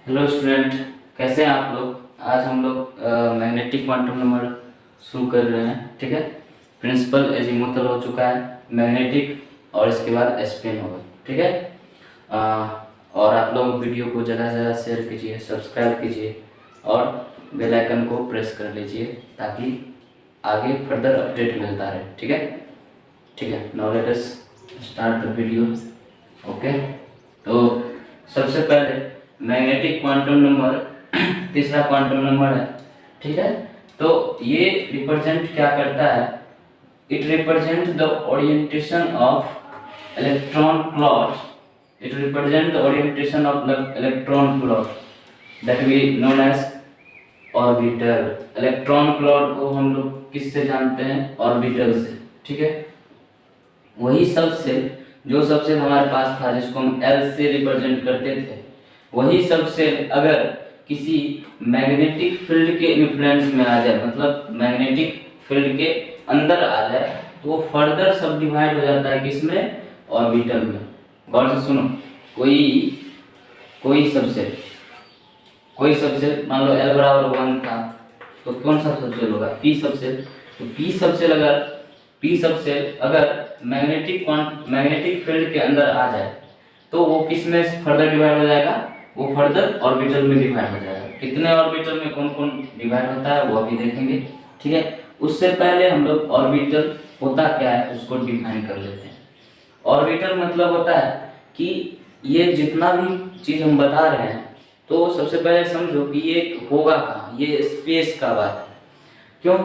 Hello student, कैसे हैं आप लोग। आज हम लोग मैग्नेटिक क्वांटम नंबर शुरू कर रहे हैं। ठीक है, प्रिंसिपल एजीमुथल हो चुका है, मैग्नेटिक और इसके बाद स्पिन होगा। ठीक है, अ, और आप लोग वीडियो को ज़्यादा से ज़्यादा शेयर कीजिए, सब्सक्राइब कीजिए और बेल आइकन को प्रेस कर लीजिए ताकि आगे फर्दर अपडेट मिलता रहे। ठीक है, now let us start the video. Okay, तो सबसे पहले मैग्नेटिक क्वांटम नंबर तीसरा क्वांटम नंबर है। ठीक है, तो ये रिप्रेजेंट क्या करता है, it represent the orientation of electron cloud. It represent the orientation of electron cloud that we known as orbital. Electron cloud को हम लोग किससे जानते हैं, ऑर्बिटल से। ठीक है, वही सबसेल जो सबसेल हमारे पास था जिसको हम एल से रिप्रेजेंट करते थे, वही सबसेल अगर किसी मैग्नेटिक फील्ड के इन्फ्लुएंस में आ जाए, मतलब मैग्नेटिक फील्ड के अंदर आ जाए, तो वो फर्दर सब डिवाइड हो जाता है किसमें, ऑर्बिटल में। गौर से सुनो, कोई कोई सबसेल मान लो एल बराबर 1 था, तो कौन सा सबसेल होगा, पी सबसेल। तो पी सबसेल अगर मैग्नेटिक फील्ड के अंदर आ जाए तो वो किस में फर्दर डिवाइड हो जाएगा, वो फर्दर ऑर्बिटल में डिवाइड हो जाएगा। कितने ऑर्बिटल में कौन कौन डिवाइड होता है वो अभी देखेंगे। ठीक है, उससे पहले हम लोग ऑर्बिटल होता क्या है उसको डिफाइन कर लेते हैं। ऑर्बिटल मतलब होता है कि ये जितना भी चीज हम बता रहे हैं, तो सबसे पहले समझो कि ये होगा कहाँ, ये स्पेस का बात है। क्यों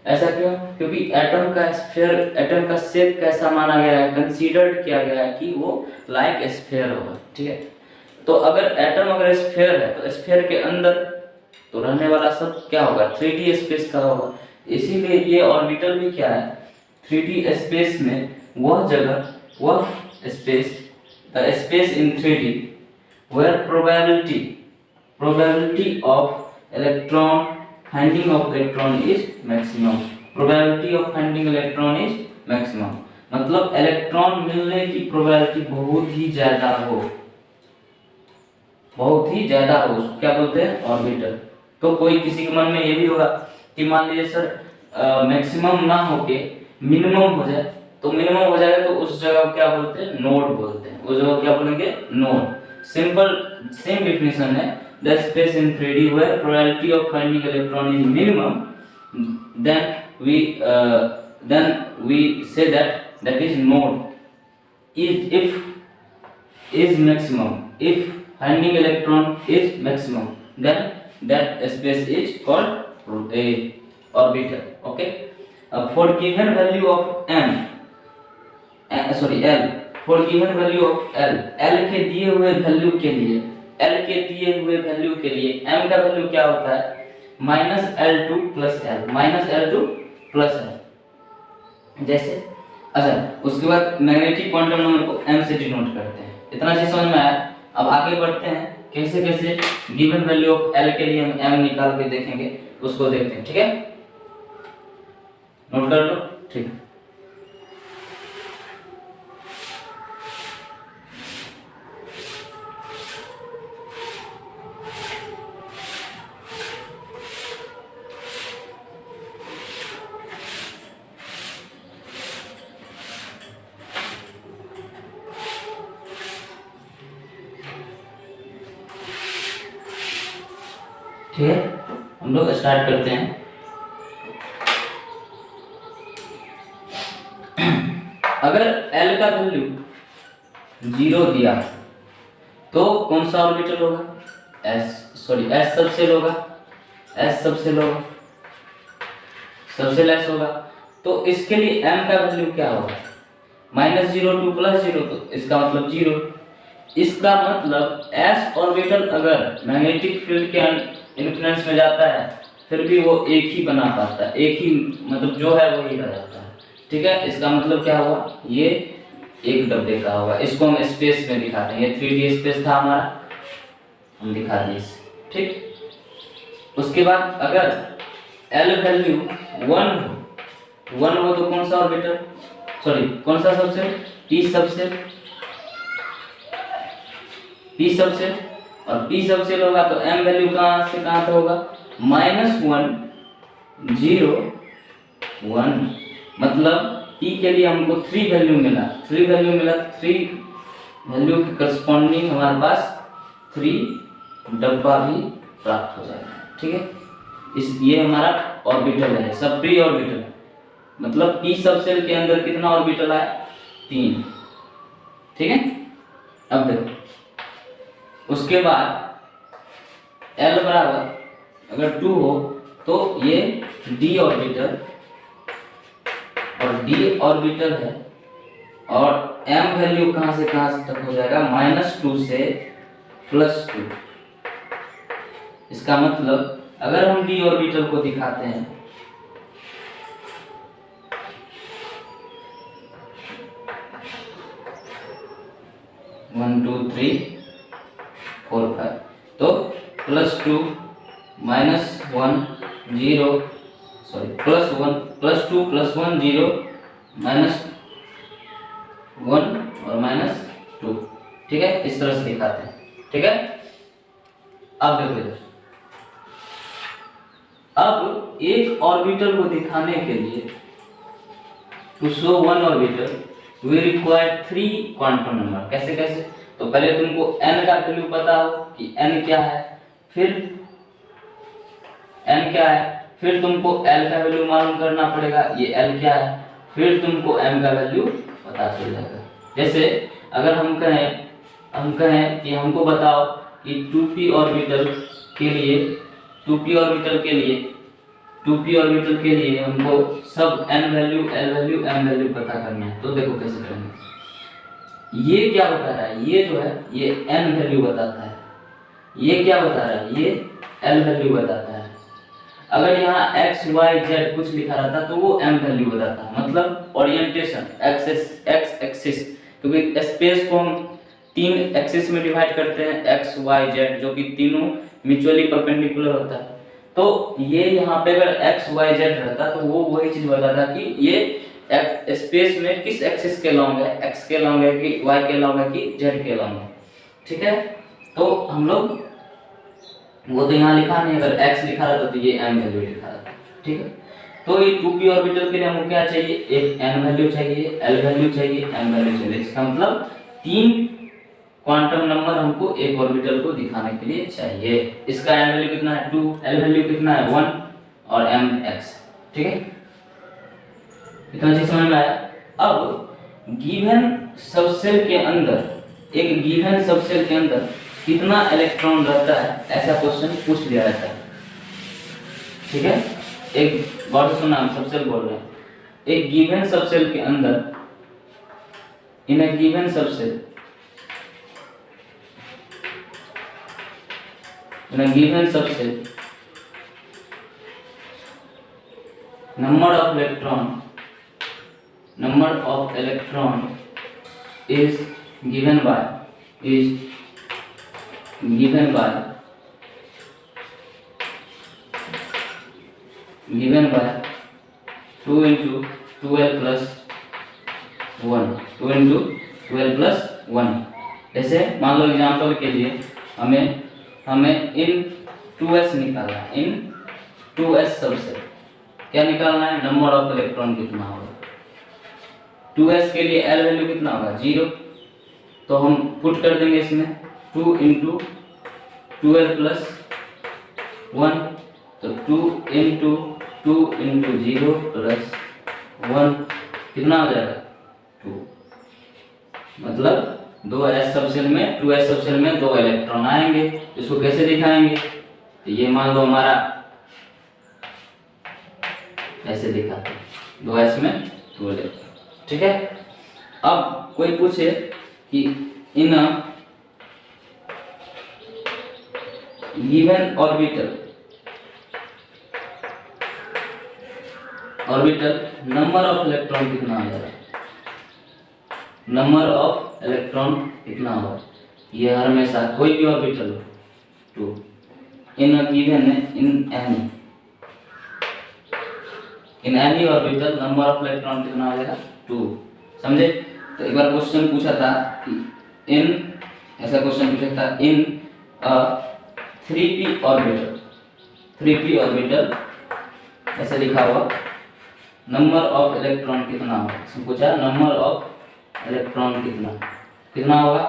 ऐसा क्यों, क्योंकि एटम का शेप कैसा माना गया है, कंसीडर्ड किया गया है कि वो लाइक स्फीयर होगा। ठीक है, तो अगर स्फीयर है तो स्फीयर के अंदर तो रहने वाला सब क्या होगा, 3D स्पेस का होगा। इसीलिए ये ऑर्बिटल भी क्या है, 3D स्पेस में वह जगह, वह space, the space in 3D where probability of finding of electron is maximum। probability of finding electron is maximum मतलब इलेक्ट्रॉन मिलने की प्रोबेबिलिटी बहुत ही ज्यादा हो, उसको क्या बोलते हैं, ऑर्बिटल। तो कोई किसी के मन में ये भी होगा कि मान लीजिए सर मैक्सिमम ना होके मिनिमम हो जाए, तो मिनिमम हो जाएगा तो उस जगह को क्या बोलते हैं, नोड बोलते हैं। उस जगह क्या बोलेंगे, नोड। सेम डेफिनेशन है, the space in 3D where probability of finding electron is minimum, then we say that is node। If maximum, if finding electron is maximum, then that space is called a orbital। Okay, for given value of L, for given value of L के दिए हुए value के लिए, m का value क्या होता है, -L2 + L। जैसे अच्छा, उसके बाद मैग्नेटिक क्वांटम नंबर को m से डिनोट करते हैं। इतना चीज समझ में आया। अब आगे बढ़ते हैं, कैसे कैसे गिवन वैल्यू ऑफ L के लिए हम m निकाल के देखेंगे, उसको देखते हैं। ठीक है, नोट कर लो। ठीक है, ठीक है, हम लोग स्टार्ट करते हैं। अगर L का वैल्यू 0 दिया तो कौन सा ऑर्बिटल होगा, S सबसेल होगा, सबसेल S होगा। तो इसके लिए m का वैल्यू क्या होगा, -0 to +0, तो इसका मतलब 0। इसका मतलब S ऑर्बिटल अगर मैग्नेटिक फील्ड के इन्फ्लुएंस में जाता है फिर भी वो एक ही बना पाता है, एक ही मतलब जो है वही रह जाता है। ठीक है, इसका मतलब क्या हुआ, ये एक डब्बे का होगा। इसको हम स्पेस में दिखाते हैं, ये 3D स्पेस था हमारा, हम दिखा दिए इसे। ठीक, उसके बाद अगर L वैल्यू 1 हो तो कौन सा ऑर्बिटल, कौन सा सबसेल, P सबसेल। और p सबसेल होगा तो m वैल्यू कहाँ से कहाँ तक होगा, -1 0 1, मतलब p के लिए हमको 3 वैल्यू मिला, 3 वैल्यू मिला, 3 वैल्यू के करस्पॉन्डिंग हमारे पास 3 डब्बा भी प्राप्त हो जाएगा। ठीक है, इस ये हमारा ऑर्बिटल है, सब प्री ऑर्बिटल, मतलब p सबसेल के अंदर कितना ऑर्बिटल है, 3। ठीक है, अब देखो उसके बाद L बराबर अगर 2 हो तो ये d ऑर्बिटल, और d ऑर्बिटल है, और m वैल्यू कहाँ से कहाँ तक हो जाएगा, -2 से +2। इसका मतलब अगर हम d ऑर्बिटल को दिखाते हैं, one two three four five, तो +2 -1 0, सॉरी +1 +2 +1 0 -1 और -2। ठीक है, इस तरह से दिखाते हैं। ठीक है, अब देखो इधर, अब एक ऑर्बिटल को दिखाने के लिए to show one orbital we require 3 quantum number. कैसे कैसे, तो पहले तुमको n का वैल्यू पता हो कि n क्या है, फिर n क्या है, फिर तुमको l का वैल्यू मालूम करना पड़ेगा, ये l क्या है, फिर तुमको m का वैल्यू पता चल जाएगा। जैसे अगर हम कहें कि हमको बताओ कि 2p ऑर्बिटल के लिए 2p ऑर्बिटल के लिए हमको सब n value l value m value पता करना है। तो देखो कैसे करेंगे, ये क्या बता रहा है, ये जो है ये n वैल्यू बताता है, ये क्या बता रहा है, ये l वैल्यू बताता है। अगर यहाँ x y z कुछ लिखा रहता तो वो m वैल्यू बताता है, मतलब ओरिएंटेशन x एक्सिस, क्योंकि स्पेस को हम 3 एक्सिस में डिवाइड करते हैं, x y z, जो कि तीनों म्यूचुअली परपेंडिकुलर होता है। तो ये यहाँ पे अगर x y z रहता तो वो वही चीज बताता कि ये स्पेस में किस एक्सिस के लॉन्ग है, x के लॉन्ग है कि y के लॉन्ग है कि z के लॉन्ग है। ठीक है, तो हम लोग वो तो यहाँ लिखा नहीं, अगर x लिखा रहता तो ये m वैल्यू लिखा रहता। ठीक है, तो ये 2p ऑर्बिटल के लिए हमको क्या चाहिए, एक n वैल्यू चाहिए, l वैल्यू चाहिए, m वैल्यू चाहिए। इसका मतलब 3 क्वांटम नंबर हमको एक ऑर्बिटल को दिखाने के लिए चाहिए। इसका n वैल्यू कितना है 2, l वैल्यू कितना है 1 और m x। ठीक है, इतना चीज समझ में आया। अब गिवन सबसेल के अंदर, एक गिवन सबसेल के अंदर कितना इलेक्ट्रॉन रहता है, ऐसा क्वेश्चन पूछ लिया जाता है। ठीक है, एक बार सुना, हम सबसेल बोल रहे हैं, एक गिवन सबसेल के अंदर, in a given subshell, in a given subset number of electron is given by 2 into 12 plus 1, 2 into 12 plus 1। जैसे मान लो एग्जांपल के लिए हमें इन 2s निकालना है, इन 2s सबसे क्या निकालना है, नंबर ऑफ इलेक्ट्रॉन कितना होगा। 2s के लिए l वैल्यू कितना होगा 0, तो हम पुट कर देंगे इसमें 2 into 12 plus 1, तो 2 into 0 plus 1 कितना हो जाएगा 2, मतलब 2s सबसेल में 2s सबसेल में 2 इलेक्ट्रॉन आएंगे। इसको कैसे दिखाएंगे, तो ये मान लो हमारा ऐसे दिखाते हैं, 2s में 2 इलेक्ट्रॉन। ठीक है, अब कोई पूछे कि in given orbital number of electron कितना आ जाएगा, नंबर ऑफ इलेक्ट्रॉन कितना होगा, ये हमेशा कोई भी ऑर्बिटल हो 2, in given in any orbital number of electron कितना हो जाएगा 2। समझे, तो एक बार क्वेश्चन पूछा था कि इन, ऐसा क्वेश्चन पूछा था इन 3p ऑर्बिटल, 3p ऑर्बिटल ऐसे लिखा हुआ, नंबर ऑफ इलेक्ट्रॉन कितना होगा, इसमें पूछा नंबर ऑफ इलेक्ट्रॉन कितना कितना होगा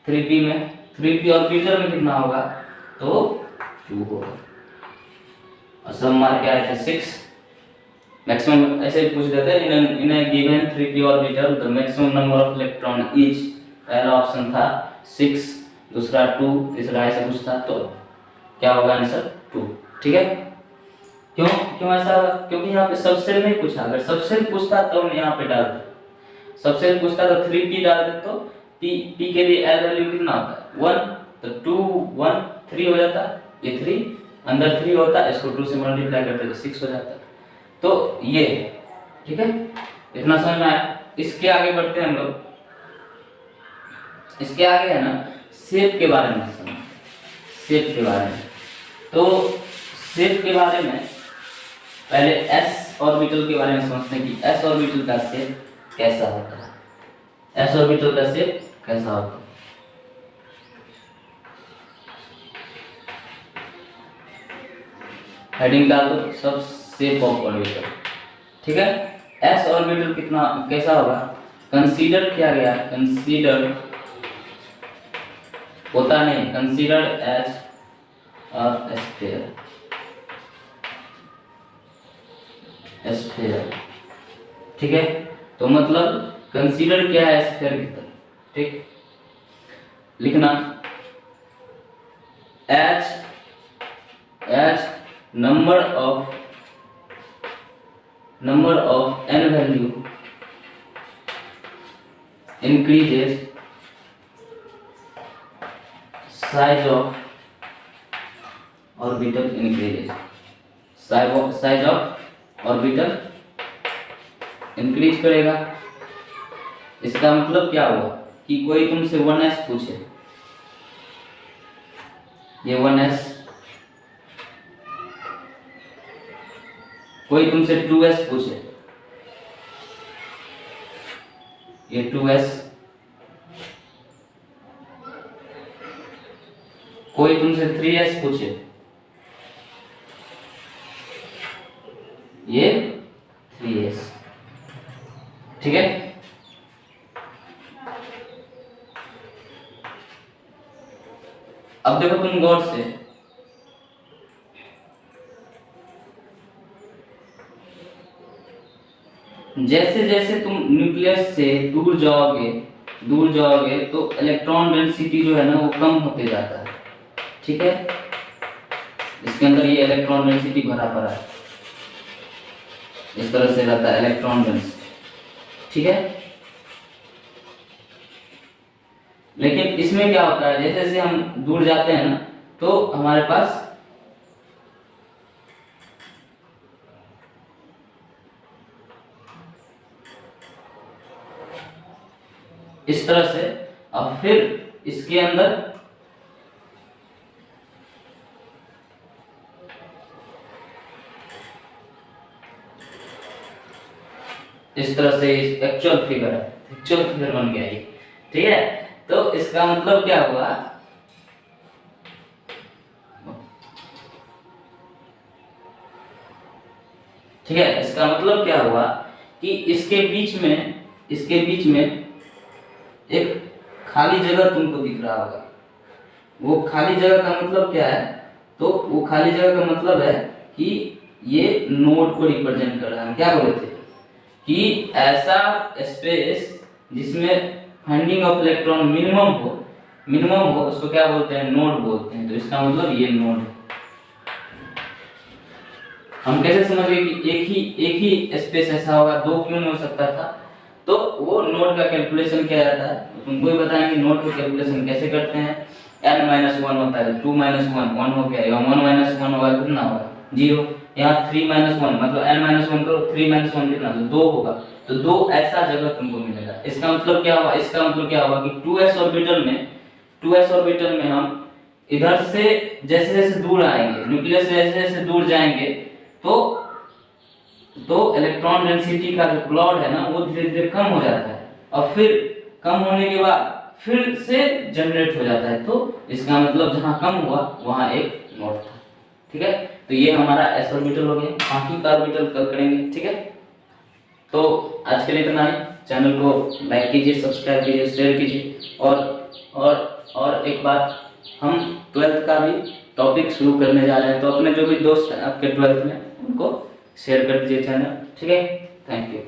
3p में, 3p ऑर्बिटल में कितना होगा तो 2 होगा, और सब मार्क क्या है 6। मैक्सिमम ऐसे ही पूछ देते हैं, in a given 3p orbital the maximum number of electron is, पहला ऑप्शन था 6, दूसरा 2, तीसरा ऐसा कुछ था, तो क्या होगा आंसर 2। ठीक है, क्यों क्यों ऐसा? क्योंकि यहाँ पे सबसेल नहीं पूछा, अगर सबसेल पूछता तो हम यहाँ पे डालते, सबसेल पूछता तो 3p डाल दे, तो p के लिए l वैल्यू कितना होता है 1, तो 2 1 3 हो जाता, ये 3 अंदर 3 होता, इसको 2 से मल्टीप्लाई करते तो 6 हो जाता, तो ये ठीक है, इतना समझ में आया। इसके आगे बढ़ते हैं हम लोग, इसके आगे है ना शेप के बारे में समझ, शेप के बारे में, तो शेप के बारे में पहले s ऑर्बिटल के बारे में समझते हैं कि s ऑर्बिटल का शेप कैसा होता है, s ऑर्बिटल का शेप कैसा होता है। हेडिंग डाल दो सब, शेप ऑफ ऑर्बिटल, ठीक है। s ऑर्बिटल कितना कैसा होगा, कंसीडर किया गया, कंसीडर होता नहीं, consider as a sphere, sphere, ठीक है। तो मतलब कंसीडर क्या है स्फीयर की तरह, ठीक, लिखना as number of n value increases size of orbital increases, size of orbital increase करेगा। इसका मतलब क्या हुआ कि कोई तुमसे 1s पूछे, ये 1s, कोई तुमसे 2s पूछे, ये 2s, कोई तुमसे 3s पूछे, ये 3s, ठीक है। अब देखो तुम गौर से, जैसे जैसे तुम न्यूक्लियस से दूर जाओगे तो इलेक्ट्रॉन डेंसिटी जो है ना वो कम होते जाता है, ठीक है। इसके अंदर ये इलेक्ट्रॉन डेंसिटी भरा पड़ा है, इस तरह से रहता है इलेक्ट्रॉन डेंसिटी, ठीक है। लेकिन इसमें क्या होता है, जैसे जैसे हम दूर जाते हैं ना तो हमारे पास इस तरह से, और फिर इसके अंदर इस तरह से एक्चुअल फिगर है, एक्चुअल फिगर बन गया ये, ठीक है। तो इसका मतलब क्या हुआ, ठीक है, इसका मतलब क्या हुआ कि इसके बीच में एक खाली जगह तुमको दिख रहा होगा। वो खाली जगह का मतलब क्या है, तो वो खाली जगह का मतलब है कि ये नोड को रिप्रेजेंट कर रहा है। हम क्या बोले थे कि ऐसा स्पेस जिसमें फाइंडिंग ऑफ इलेक्ट्रॉन मिनिमम हो उसको क्या बोलते हैं, नोड बोलते हैं। तो इसका मतलब ये नोड है। हम कैसे समझ गए कि एक ही स्पेस ऐसा होगा, दो क्यों नहीं हो सकता था, तो वो नोड का कैलकुलेशन किया जाता है। तो तुमको ही बताएंगे नोड का कैलकुलेशन कैसे करते हैं। n-1 होता है, 2 - 1 1 हो गया, यहाँ 1 - 1 होगा कितना होगा 0, यहाँ 3 - 1 मतलब n-1 करो, 3 - 1 कितना, तो 2 होगा। तो 2 ऐसा जगह तुमको मिलेगा। इसका मतलब क्या होगा, इसका मतलब क्या होगा कि 2s ऑर्बिटल में हम इधर से जैसे जैसे दूर आएंगे, न्यूक्लियस से जैसे जैसे दूर जाएंगे तो इलेक्ट्रॉन डेंसिटी का जो प्लॉट है ना वो धीरे धीरे कम हो जाता है, और फिर कम होने के बाद फिर से जनरेट हो जाता है, तो इसका मतलब जहाँ कम हुआ वहाँ एक नोड था। ठीक है, तो ये हमारा एस ऑर्बिटल हो गया, बाकी का ऑर्बिटल कल करेंगे। ठीक है, तो आज के लिए इतना ही। चैनल को लाइक कीजिए, सब्सक्राइब कीजिए, शेयर कीजिए। और एक बात, हम 12th का भी टॉपिक शुरू करने जा रहे हैं, तो अपने जो भी दोस्त हैं आपके 12th में उनको शेयर कर दीजिए चैनल। ठीक है, थैंक यू।